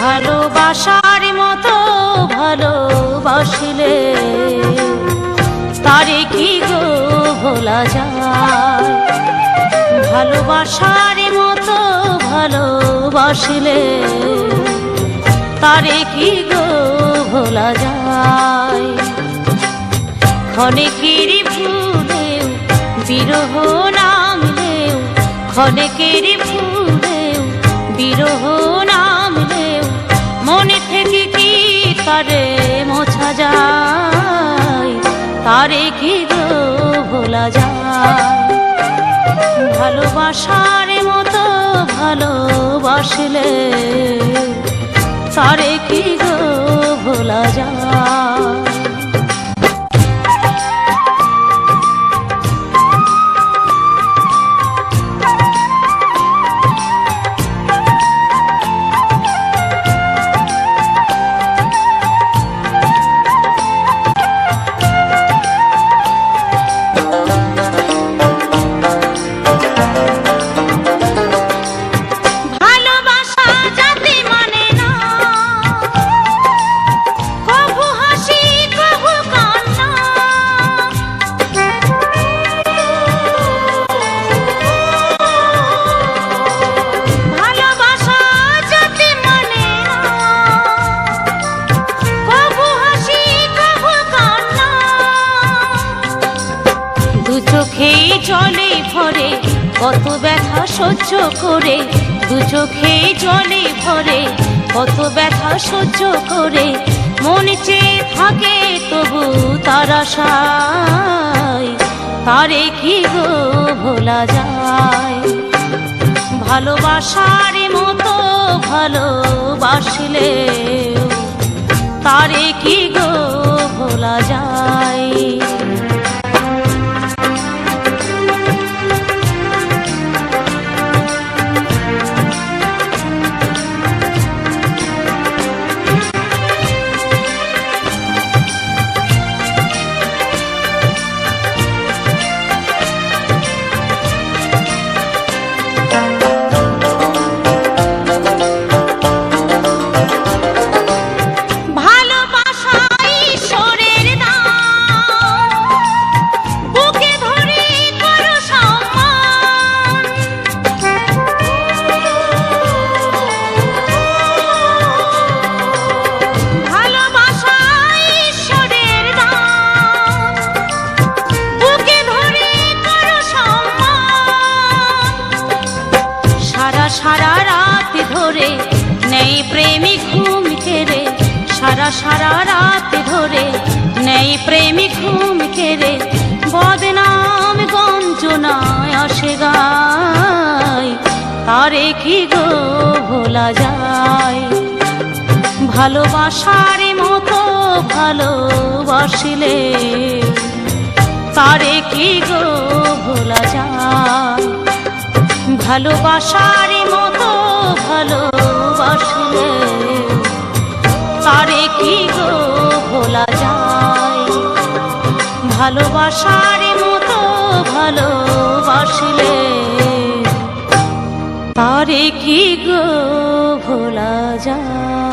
ভালোবাসার মতো ভালোবাসলে তারে কি গো ভোলা যায়। ভালোবাসার মতো ভালোবাসলে তারে কি গো ভোলা যায়। ক্ষণেকের ভুলেও বিরহ নামলেও, ক্ষণেকের ভুলেও বিরহ নামলেও মনে থেকে কি তারে মোছা যায়। তারে কি গো ভোলা যায়। ভালোবাসার মতো ভালোবাসলে তারে কি গো ভোলা যায়। জলে ভরে কত ব্যথা সহ্য করে, দু চোখে জলে ভরে কত ব্যথা সহ্য করে মন চেয়ে থাকে তবু তার আশায়। তারে কি গো ভোলা যায়। ভালোবাসার মতো ভালোবাসলে তারে কি গো ভোলা যায়। সারা রাত ধরে নেই প্রেমিক ঘুম কেড়ে, সারা রাত ধরে নেই প্রেমিক ঘুম কেড়ে বদনাম গঞ্জনায় আসে গায়। তারে কি গো ভোলা যায়। ভালোবাসার মতো ভালোবাসলে তারে কি গো ভোলা যায়। ভালোবাসার মতো ভালোবাসলে তারে কি গো ভোলা যায়। ভালোবাসার মতো ভালোবাসলে তারে কি গো ভোলা যায়।